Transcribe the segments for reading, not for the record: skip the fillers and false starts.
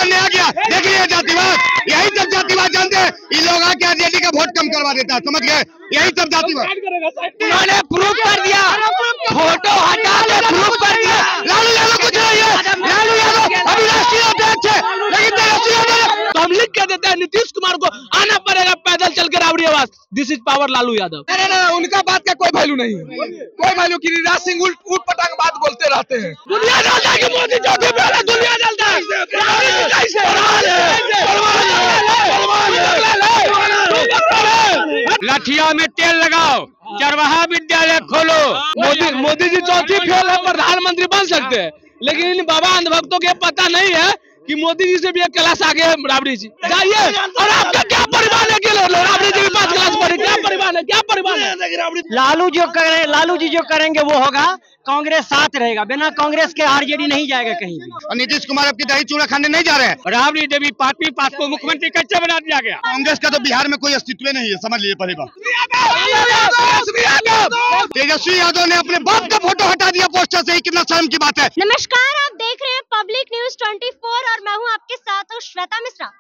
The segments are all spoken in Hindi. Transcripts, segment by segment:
करने आ गया। देखिए जातिवाद, यही सब जातिवाद जानते हैं। इन लोग आके आरजेडी का वोट कम करवा देता है, समझ गए? यही सब जातिवाद। उन्होंने प्रूफ कर दिया, फोटो हटा के प्रूफ कर दिया। लालू यादव कुछ नहीं है, लालू यादव अभी राष्ट्रीय अध्यक्ष है, लेकिन तो हम लिख के देते हैं नीतीश कुमार को आना पड़ेगा पैदल चल के राबड़ी आवास। This is power Lalu Yadav. नहीं, उनका बात का कोई वैल्यू नहीं है, कोई वैल्यू। गिरिराज सिंह उठ पटांग बात बोलते रहते हैं। दुनिया जलता है कि मोदी जो भी बोले दुनिया जलता है। लठिया में तेल लगाओ, चरवाहा विद्यालय खोलो। मोदी जी चौथी फेल है, प्रधानमंत्री बन सकते हैं, लेकिन इन बाबा अंधभक्तों के पता नहीं है कि मोदी जी से भी एक क्लास आगे है राबड़ी जी। जाइए और आपका क्या परिवार है कि राबड़ी जी भी 5 क्लास पढ़े? क्या परिवार है, क्या परिवार है? लालू जी जो करेंगे वो होगा। कांग्रेस साथ रहेगा, बिना कांग्रेस के आरजेडी नहीं जाएगा कहीं भी। और नीतीश कुमार अब की दही चूड़ा खाने नहीं जा रहे हैं। राबड़ी देवी पार्टी पास को मुख्यमंत्री कैसे बना दिया गया? कांग्रेस का तो बिहार में कोई अस्तित्व नहीं है, समझ लीजिए पहली बात। तेजस्वी यादव ने अपने बाप का फोटो हटा दिया पोस्टर से, ही कितना शर्म की बात है। नमस्कार, आप देख रहे हैं पब्लिक न्यूज 24 और मैं हूं आपके साथ श्वेता मिश्रा।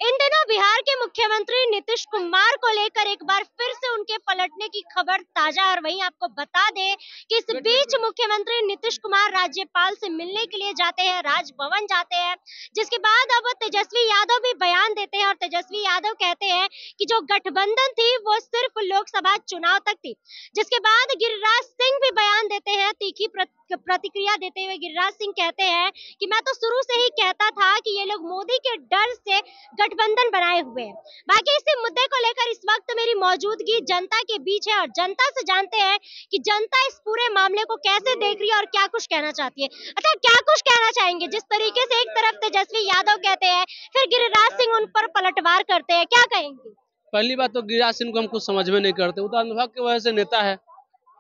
इन दिनों बिहार के मुख्यमंत्री नीतीश कुमार को लेकर एक बार फिर से उनके पलटने की खबर ताजा है। और वहीं आपको बता दें कि इस बीच मुख्यमंत्री नीतीश कुमार राज्यपाल से मिलने के लिए जाते हैं, राजभवन जाते हैं, जिसके बाद अब तेजस्वी यादव भी बयान देते हैं। और तेजस्वी यादव कहते हैं कि जो गठबंधन थी वो सिर्फ लोकसभा चुनाव तक थी। जिसके बाद गिरिराज सिंह भी बयान देते हैं, तीखी प्रतिक्रिया देते हुए गिरिराज सिंह कहते हैं कि मैं तो शुरू से ही कहता था कि ये लोग मोदी के डर से गठबंधन बनाए हुए हैं। बाकी इसी मुद्दे को लेकर इस वक्त मेरी मौजूदगी जनता के बीच है और जनता से जानते हैं कि जनता इस पूरे मामले को कैसे देख रही है और क्या कुछ कहना चाहती है। अच्छा, क्या कुछ कहना चाहेंगे? जिस तरीके से एक तरफ तेजस्वी यादव कहते हैं, फिर गिरिराज सिंह उन पर पलटवार करते हैं, क्या कहेंगे? पहली बात तो गिरिराज सिंह को हम कुछ समझ में नहीं करते। वो तो अनुभव की वजह से नेता है,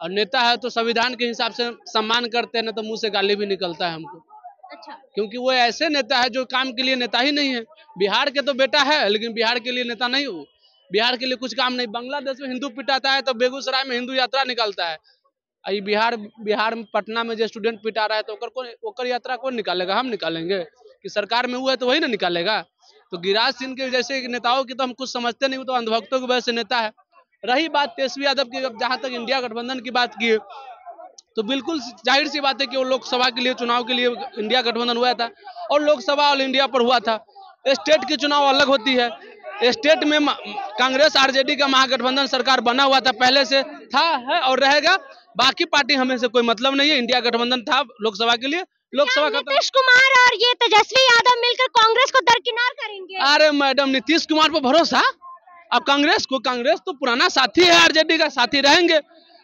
और नेता है तो संविधान के हिसाब से सम्मान करते हैं, ना तो मुंह से गाली भी निकलता है हमको। अच्छा, क्योंकि वो ऐसे नेता है जो काम के लिए नेता ही नहीं है। बिहार के तो बेटा है, लेकिन बिहार के लिए नेता नहीं हो। बिहार के लिए कुछ काम नहीं। बांग्लादेश में हिंदू पिटाता है तो बेगूसराय में हिंदू यात्रा निकालता है। बिहार में पटना में जो स्टूडेंट पिटा रहा है तो ओकर यात्रा कौन निकालेगा? हम निकालेंगे कि सरकार में हुआ है तो वही ना निकालेगा। तो गिरिराज सिंह के जैसे नेताओं की तो हम कुछ समझते नहीं, वो तो अंधभक्तों की वजह से नेता है। रही बात तेजस्वी यादव की, जहां तक इंडिया गठबंधन की बात की तो बिल्कुल जाहिर सी बात है कि वो लोकसभा के लिए चुनाव के लिए इंडिया गठबंधन हुआ था, और लोकसभा ऑल इंडिया पर हुआ था। स्टेट की चुनाव अलग होती है। स्टेट में कांग्रेस आरजेडी का महागठबंधन सरकार बना हुआ था, पहले से था, है और रहेगा। बाकी पार्टी हमें से कोई मतलब नहीं है। इंडिया गठबंधन था लोकसभा के लिए, लोकसभा का नीतीश कुमार और ये तेजस्वी यादव मिलकर कांग्रेस को दरकिनार करेंगे? अरे मैडम, नीतीश कुमार पर भरोसा? अब कांग्रेस तो पुराना साथी है, आरजेडी का साथी रहेंगे।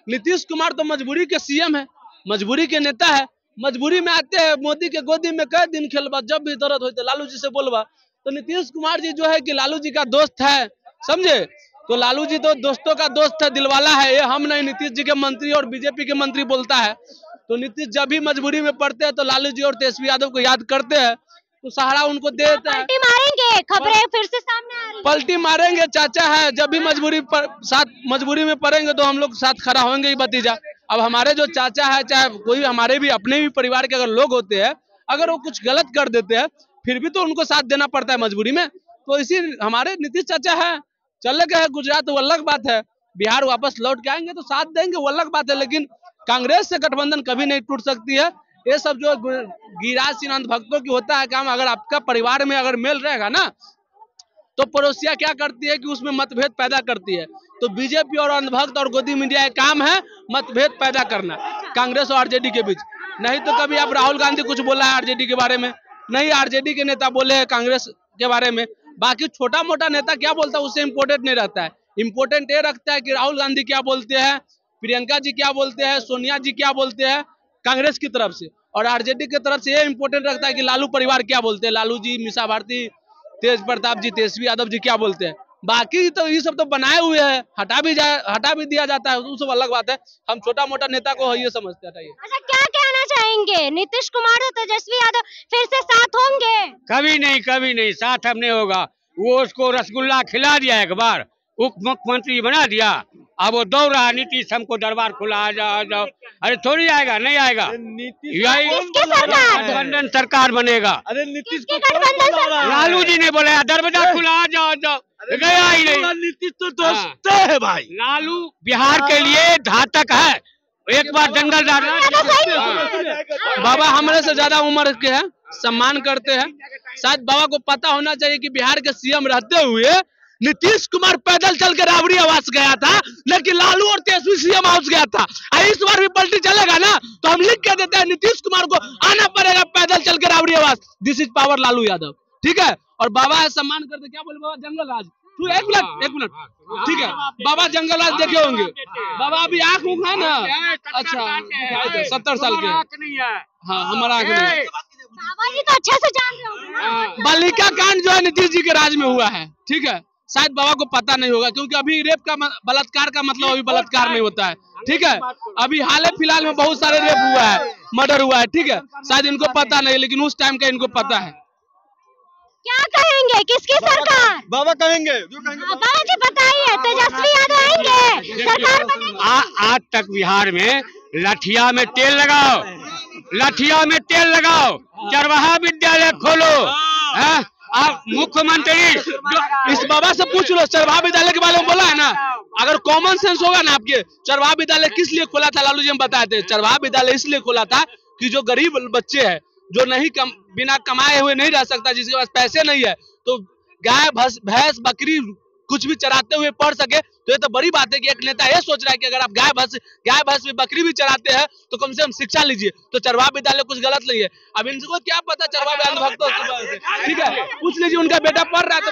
नीतीश कुमार तो मजबूरी के सीएम है, मजबूरी के नेता है। मजबूरी में आते हैं, मोदी के गोदी में कई दिन खेलबा, जब भी दर्द होते लालू जी से बोलबा। तो नीतीश कुमार जी जो है कि लालू जी का दोस्त है, समझे? तो लालू जी तो दोस्तों का दोस्त है, दिलवाला है। ये हम नहीं, नीतीश जी के मंत्री और बीजेपी के मंत्री बोलता है। तो नीतीश जब भी मजबूरी में पड़ते हैं तो लालू जी और तेजस्वी यादव को याद करते हैं, तो सहारा उनको देता है। पलटी मारेंगे, खबरें फिर से सामने आ रही है। पलटी मारेंगे, चाचा है। जब भी मजबूरी में पड़ेंगे तो हम लोग साथ खड़ा होंगे ही भतीजा। अब हमारे जो चाचा है, चाहे कोई हमारे भी अपने भी परिवार के अगर लोग होते हैं, अगर वो कुछ गलत कर देते हैं फिर भी तो उनको साथ देना पड़ता है मजबूरी में। तो इसी हमारे नीतीश चाचा है, चले गए गुजरात, वो अलग बात है। बिहार वापस लौट के आएंगे तो साथ देंगे, वो अलग बात है। लेकिन कांग्रेस से गठबंधन कभी नहीं टूट सकती है। ये सब जो गिरिराज सिंह भक्तों की होता है काम, अगर आपका परिवार में अगर मेल रहेगा ना, तो पड़ोसिया क्या करती है कि उसमें मतभेद पैदा करती है। तो बीजेपी और अंधभक्त और गोदी मीडिया का काम है मतभेद पैदा करना कांग्रेस और आरजेडी के बीच। नहीं तो कभी आप राहुल गांधी कुछ बोला है आरजेडी के बारे में, नहीं आरजेडी के नेता बोले हैं कांग्रेस के बारे में। बाकी छोटा मोटा नेता क्या बोलता है उससे इम्पोर्टेंट नहीं रहता है। इम्पोर्टेंट ये रखता है कि राहुल गांधी क्या बोलते हैं, प्रियंका जी क्या बोलते हैं, सोनिया जी क्या बोलते हैं कांग्रेस की तरफ से, और आरजेडी की तरफ से ये इम्पोर्टेंट रखता है कि लालू परिवार क्या बोलते हैं, लालू जी, मीसा भारती, तेज प्रताप जी, तेजस्वी यादव जी क्या बोलते हैं। बाकी तो ये सब तो बनाए हुए हैं, हटा भी दिया जाता है, वो सब अलग बात है। हम छोटा मोटा नेता को ये समझते हैं। अच्छा, क्या कहना चाहेंगे? नीतीश कुमार और तेजस्वी यादव फिर से साथ होंगे? कभी नहीं साथ अब नहीं होगा। वो उसको रसगुल्ला खिला दिया, एक बार उप मुख्यमंत्री बना दिया, अब वो दौड़ रहा नीतीश हमको दरबार खुला आ जाओ आ जाओ। अरे थोड़ी आएगा, नहीं आएगा। यही गठबंधन सरकार बनेगा। अरे नीतीश किसकी गठबंधन सरकार? लालू जी ने बोला दरवाजा खुला आ जाओ आ जाओ, गया ही नहीं। नीतीश तो दोस्त है भाई। लालू बिहार के लिए घातक है। एक बार जंगल बाबा हमारे से ज्यादा उम्र के हैं, सम्मान करते हैं। शायद बाबा को पता होना चाहिए कि बिहार के सीएम रहते हुए नीतीश कुमार पैदल चल के राबड़ी आवास गया था, लेकिन लालू और तेजस्वी सीएम हाउस गया था। इस बार भी पलटी चलेगा ना तो हम लिख के देते हैं नीतीश कुमार को आना पड़ेगा पैदल चल के राबड़ी आवास। This is power Lalu Yadav, ठीक है। और बाबा है सम्मान करते, क्या बोले बाबा, जंगल राज। एक मिनट, ठीक है। बाबा जंगल राज देखे होंगे। बाबा अभी आँख उख है ना, अच्छा 70 साल के। हाँ हमारा आँख नहीं। बाबा जी तो अच्छे से जान रहे होंगे ना। बालिका कांड जो है नीतीश जी के राज में हुआ है, ठीक है। शायद बाबा को पता नहीं होगा, क्योंकि अभी रेप का बलात्कार का मतलब अभी बलात्कार नहीं होता है, ठीक है। अभी हाल फिलहाल में बहुत सारे रेप हुआ है, मर्डर हुआ है, ठीक है। शायद इनको पता नहीं, लेकिन उस टाइम का इनको पता है। क्या कहेंगे, किसकी सरकार? बाबा कहेंगे। बाबा जी बताइए, तेजस्वी यादव आएंगे, सरकार बनेगी। आज तक बिहार में लठिया में तेल लगाओ, लठिया में तेल लगाओ, चरवाहा विद्यालय खोलो। आप मुख्यमंत्री इस बाबा से पूछ लो, चरवाहा विद्यालय के बारे में बोला है ना। अगर कॉमन सेंस होगा ना आपके, चरवाहा विद्यालय किस लिए खोला था लालू जी हम बताए थे। चरवाहा विद्यालय इसलिए खोला था कि जो गरीब बच्चे हैं, जो नहीं बिना कमाए हुए नहीं रह सकता, जिसके पास पैसे नहीं है, तो गाय भैंस बकरी कुछ भी चराते हुए पढ़ सके। तो ये तो बड़ी बात है कि एक नेता ये सोच रहा है कि अगर आप गाय भैंस भी बकरी भी चराते हैं तो कम से कम शिक्षा लीजिए। तो चरवाहा विद्यालय कुछ गलत नहीं है। अब इनको क्या पता चरवाहा विद्यालय भक्तों से, ठीक है, पूछ लीजिए। उनका बेटा पढ़ रहा है तो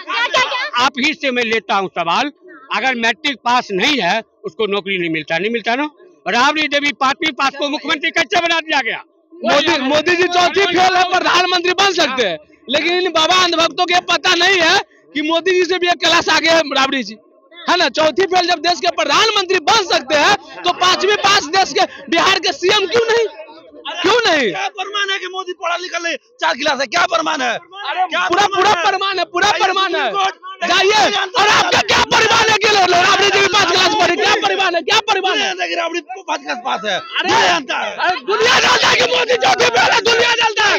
आप ही से मैं लेता हूँ सवाल। अगर मैट्रिक पास नहीं है उसको नौकरी नहीं मिलता ना। राबड़ी देवी 5वीं पास को मुख्यमंत्री कैसे बना दिया गया? मोदी जी चौथी फेल है, प्रधानमंत्री बन सकते हैं, लेकिन इन बाबा अंधभक्तों को पता नहीं है कि मोदी जी से भी एक क्लास आगे है राबड़ी जी, है ना। चौथी फेल जब देश के प्रधानमंत्री बन सकते हैं तो 5वीं पास देश के बिहार के सीएम क्यों नहीं? क्या प्रमाण है कि मोदी पढ़ा लिखा नहीं, 4 क्लास है? क्या प्रमाण है? पूरा प्रमाण है। जाइए। और आपका क्या परिमाण है कि राबड़ी जी 5 क्लास पढ़ी? क्या परिमाण है? राबड़ी 5 क्लास पास है? दुनिया जानता है कि मोदी चौथी फेल है, दुनिया जानता है।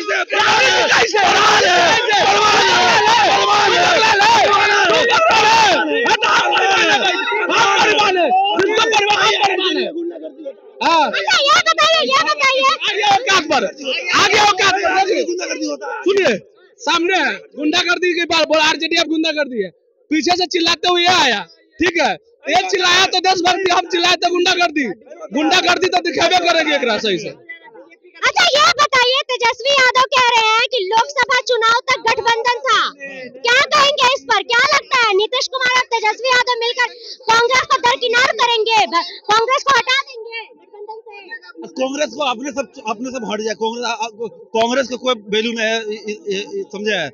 सुनिए, सामने है गुंडागर्दी के बाद बोला आरजेडी अब गुंडागर्दी है, पीछे से चिल्लाते हुए आया, ठीक है। ये चिल्लाया तो देशभक्ति, हम चिल्लाए तो गुंडागर्दी तो दिखावे करेंगे एक सही से। अच्छा ये बताइए, तेजस्वी यादव कह रहे हैं कि लोकसभा चुनाव तक गठबंधन था, क्या कहेंगे इस पर? क्या लगता है नीतीश कुमार और तेजस्वी यादव मिलकर कांग्रेस को दरकिनार करेंगे, कांग्रेस को हटा देंगे गठबंधन से? कांग्रेस को अपने सब हट जाए। कांग्रेस का कोई वैल्यू नहीं है, समझे।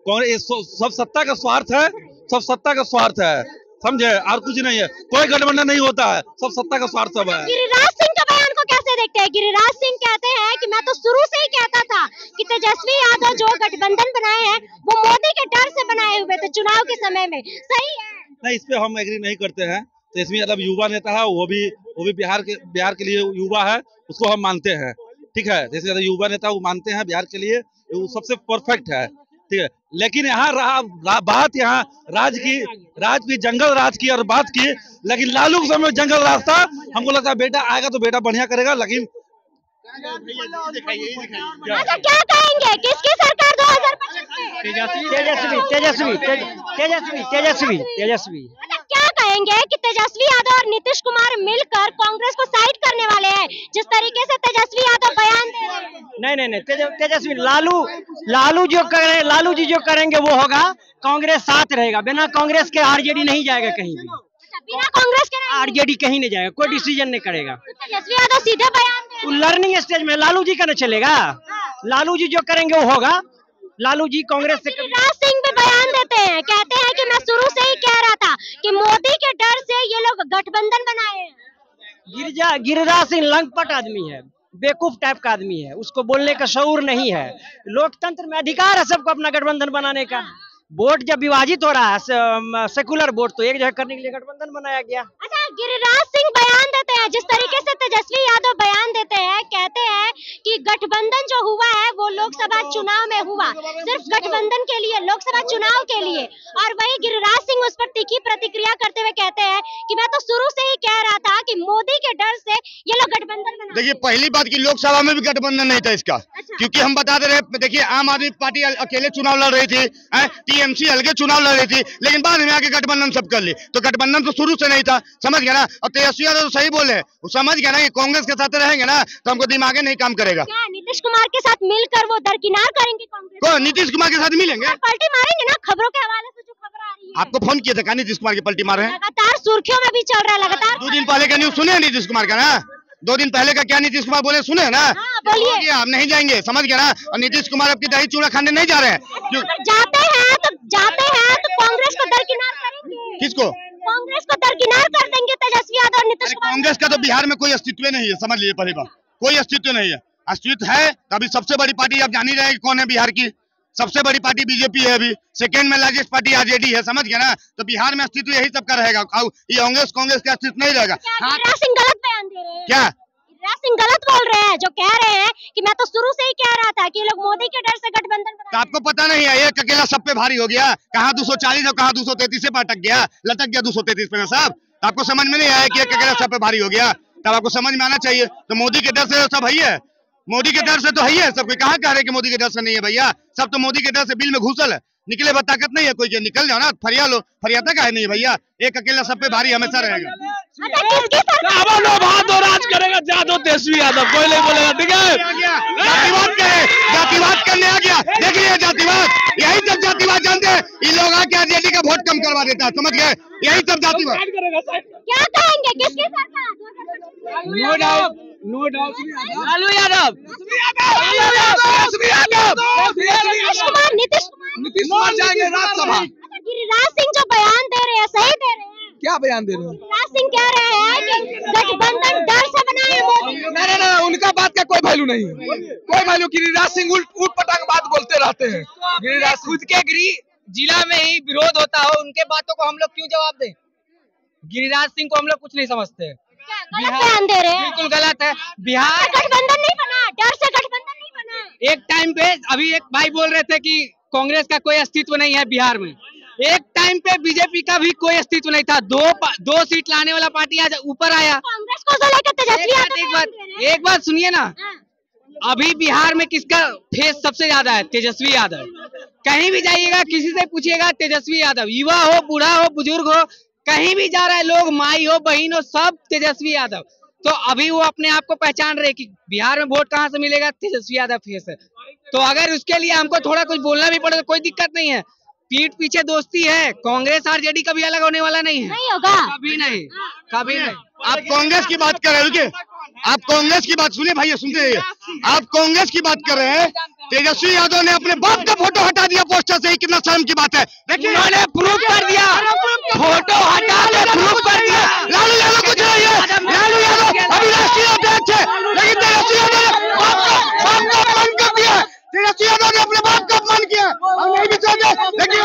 कांग्रेस सब सत्ता का स्वार्थ है, सब सत्ता का स्वार्थ है, समझे, और कुछ नहीं है। कोई गठबंधन नहीं होता है, सब सत्ता का स्वार्थ सब है। गिरिराज सिंह के बयान को कैसे देखते हैं? गिरिराज सिंह कहते हैं कि मैं तो शुरू से ही कहता था कि तेजस्वी यादव जो गठबंधन बनाए हैं वो मोदी के डर से बनाए हुए थे चुनाव के समय में, सही है? नहीं, इस पे हम एग्री नहीं करते हैं। तेजस्वी यादव युवा नेता है, वो भी बिहार के लिए युवा है, उसको हम मानते हैं, ठीक है। तेजस्वी यादव युवा नेता, वो मानते हैं बिहार के लिए वो सबसे परफेक्ट है, ठीक है। लेकिन यहाँ बात यहाँ राज की जंगल राज की और बात की, लेकिन लालू के समय जंगल राज था। हमको लगता है बेटा आएगा तो बेटा बढ़िया करेगा, लेकिन अच्छा क्या कहेंगे, किसकी सरकार 2025 में? तेजस्वी। अच्छा क्या कहेंगे कि तेजस्वी यादव और नीतीश कुमार मिलकर कांग्रेस को साइड करने वाले हैं, जिस तरीके से तेजस्वी यादव बयान दे रहे हैं? नहीं, तेजस्वी लालू जी जो करेंगे वो होगा। कांग्रेस साथ रहेगा, बिना कांग्रेस के आरजेडी नहीं जाएगा कहीं भी। अच्छा, बिना कांग्रेस के आरजेडी कहीं नहीं जाएगा, कोई डिसीजन नहीं करेगा। तो तेजस्वी यादव सीधे बयान दे रहे हैं। लर्निंग स्टेज में लालू जी का न चलेगा, लालू जी जो करेंगे वो होगा। लालू जी कांग्रेस से गिरिराज सिंह भी बयान देते हैं, कहते हैं कि मैं शुरू से ही कह रहा था कि मोदी के डर से ये लोग गठबंधन बनाए हैं। गिरिराज सिंह लंगपट आदमी है, बेवकूफ टाइप का आदमी है, उसको बोलने का शऊर नहीं है। लोकतंत्र में अधिकार है सबको अपना गठबंधन बनाने का। वोट जब विभाजित हो रहा है सेकुलर वोट, तो एक जगह करने के लिए गठबंधन बनाया गया। अच्छा गिरिराज सिंह बयान देते हैं, जिस तरीके से तेजस्वी यादव बयान देते हैं, कहते हैं कि गठबंधन जो हुआ है वो लोकसभा चुनाव में हुआ, सिर्फ गठबंधन के लिए, लोकसभा चुनाव के लिए। और वही गिरिराज सिंह उस पर तीखी प्रतिक्रिया करते हुए कहते हैं कि मैं तो शुरू से ही कह रहा था कि मोदी के डर से ये लोग गठबंधन बना। देखिए, पहली बात की लोकसभा में भी गठबंधन नहीं था इसका, क्योंकि हम बता दे रहे, देखिए आम आदमी पार्टी अकेले चुनाव लड़ रही थी, टीएमसी अलग चुनाव लड़ रही थी, लेकिन बाद में आके गठबंधन सब कर ली। तो गठबंधन तो शुरू से नहीं था, समझ गया ना। और तेजस्वी यादव तो सही बोले, वो समझ गया ना कि कांग्रेस के साथ रहेंगे ना तो हमको दिमागे नहीं काम करेगा। क्या नीतीश कुमार के साथ मिलकर वो दरकिनार करेंगे कांग्रेस को? नीतीश कुमार के साथ मिलेंगे, पलटी मारेंगे ना। खबरों के हवाले से जो खबर आ रही है, आपको फोन किया था क्या नीतीश कुमार की पलटी मारे हैं? लगातार सुर्खियों में भी चल रहा है, लगातार 2 दिन पहले का न्यूज सुने नीतीश कुमार का ना, 2 दिन पहले का क्या नीतीश कुमार बोले सुने ना। बोलिए। आप नहीं जाएंगे, समझ गया ना। और नीतीश कुमार आपकी दही चूड़ा खाने नहीं जा रहे हैं। जाते हैं तो कांग्रेस को दरकिनार करेंगे। किसको? कांग्रेस को दरकिनार कर देंगे तेजस्वी यादव और नीतीश कुमार। कांग्रेस का तो बिहार में कोई अस्तित्व नहीं है, समझ लीजिए। पहली बात, कोई अस्तित्व नहीं है। अस्तित्व है तो अभी सबसे बड़ी पार्टी आप जान ही रहे कौन है बिहार की, सबसे बड़ी पार्टी बीजेपी है। अभी सेकेंड में लार्जेस्ट पार्टी आरजेडी है, समझ गया ना। तो बिहार में अस्तित्व यही सबका रहेगा, ये कांग्रेस का अस्तित्व नहीं रहेगा। गिरिराज सिंह गलत बयान दे रहे हैं। क्या गिरिराज सिंह गलत बोल रहे हैं, जो कह रहे हैं कि मैं तो शुरू से ही कह रहा था कि ये लोग मोदी के डर से गठबंधन बना। तो आपको पता नहीं है, एक अकेला सब पे भारी हो गया। कहाँ 240 और कहाँ 233 पे अटक गया, लटक गया 233 पे ना साहब। तो आपको समझ में नहीं आया कि एक अकेला सब पे भारी हो गया, तब आपको समझ में आना चाहिए। तो मोदी के डर से सब है, मोदी के डर से तो है सब। कोई कहाँ कह रहे कि मोदी के डर से नहीं है भैया, सब तो मोदी के डर से बिल में घुसल है। निकले बा ताकत नहीं है कोई के, निकल जाओ ना, फरिया लो। फरियाता का है नहीं भैया, एक अकेला सब पे भारी हमेशा रहेगा। राज करेगा जादव तेजस्वी यादव, कोई नहीं बोलेगा, ठीक है। जातिवाद करे, जातिवाद करने आ गया, देख लिया जातिवाद। यही सब जातिवाद जानते हैं, इन लोग आके आरजेडी का वोट कम करवा देता है, समझ गए। यही सब जातिवाद। क्या कहेंगे, किसकी सरकार? नो डाउट लालू यादव, नीतीश कुमार जाएंगे राज्यसभा। गिरिराज सिंह जो बयान दे रहे हैं, सही दे रहे हैं। क्या बयान दे रहे हो? गिरिराज सिंह कह रहे हैं कि गठबंधन डर से बना है मोदी। नहीं, उनका बात का कोई वैल्यू नहीं है, कोई वैल्यू। गिरिराज सिंह उठ पटांग बात बोलते रहते हैं। गिरिराज खुद के गृह जिला में ही विरोध होता हो, उनके बातों को हम लोग क्यों जवाब दें? गिरिराज सिंह को हम लोग कुछ नहीं समझते। गलत बयान दे रहे हैं, बिल्कुल गलत है। बिहार गठबंधन नहीं बना, डर से गठबंधन नहीं बना। एक टाइम पे अभी एक भाई बोल रहे थे कि कांग्रेस का कोई अस्तित्व नहीं है बिहार में। एक टाइम पे बीजेपी का भी कोई अस्तित्व नहीं था। दो सीट लाने वाला पार्टी आज ऊपर आया। कांग्रेस को तो लेकर तेजस्वी यादव एक बात सुनिए ना, अभी बिहार में किसका फेस सबसे ज्यादा है? तेजस्वी यादव। कहीं भी जाइएगा, किसी से पूछिएगा, तेजस्वी यादव। युवा हो, बूढ़ा हो, बुजुर्ग हो, कहीं भी जा रहा है लोग, माई हो, बहन हो, सब तेजस्वी यादव। तो अभी वो अपने आप को पहचान रहे कि बिहार में वोट कहाँ से मिलेगा, तेजस्वी यादव फेस है। तो अगर उसके लिए हमको थोड़ा कुछ बोलना भी पड़े तो कोई दिक्कत नहीं है। पीठ पीछे दोस्ती है, कांग्रेस आरजेडी कभी अलग होने वाला नहीं है, नहीं होगा, कभी नहीं, कभी नहीं। आप कांग्रेस की बात कर रहे हो, रुकिए, आप कांग्रेस की बात सुनिए भैया, सुनते रहिए। आप कांग्रेस की बात कर रहे हैं, तेजस्वी यादव ने अपने बाप का फोटो हटा दिया पोस्टर से, कितना शर्म की बात है। देखिए, उन्होंने प्रूफ कर दिया, फोटो हटा के प्रूफ कर दिया। लालू यादव कुछ नहीं है, लालू यादव अभी राष्ट्रीय अध्यक्ष है, लेकिन तेजस्वी यादव ने बाप का अपमान कर दिया। तेजस्वी यादव ने अपने बाप का अपमान किया, हम नहीं भी चाहते। देखिए,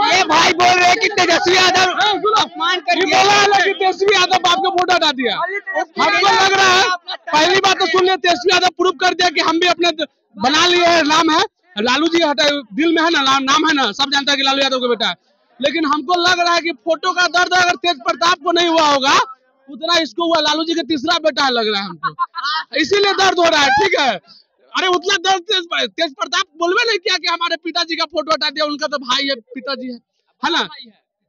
ये भाई बोल रहे हैं कि तेजस्वी यादव अपमान कर दिया। तेजस्वी यादव बाप का फोटो हटा दिया। हमको लग रहा है, पहली बात तो सुन लिया, तेजस्वी यादव प्रूव कर दिया कि हम भी अपने बना लिए है, नाम है लालू जी, हटा दिल में है ना, नाम है ना, सब जानता है कि लालू यादव का बेटा है। लेकिन हमको लग रहा है कि फोटो का दर्द अगर तेज प्रताप को नहीं हुआ होगा उतना इसको हुआ। लालू जी का तीसरा बेटा है लग रहा है हमको, इसीलिए दर्द हो रहा है, ठीक है। अरे उतना दर्द तेज प्रताप बोलवे नहीं किया कि हमारे पिताजी का फोटो हटा दिया, उनका तो भाई है, पिताजी है ना।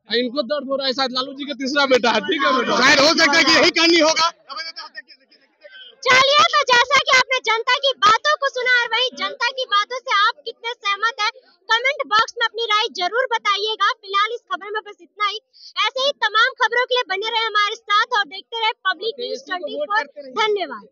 इनको दर्द हो रहा है, शायद लालू जी का तीसरा बेटा है, ठीक है बेटा, शायद हो सकता है कि यही कहानी होगा। चलिए, तो जैसा कि आपने जनता की बातों को सुना और वही जनता की बातों से आप कितने सहमत हैं, कमेंट बॉक्स में अपनी राय जरूर बताइएगा। फिलहाल इस खबर में बस इतना ही। ऐसे ही तमाम खबरों के लिए बने रहे हमारे साथ और देखते रहे पब्लिक न्यूज़ 24। धन्यवाद।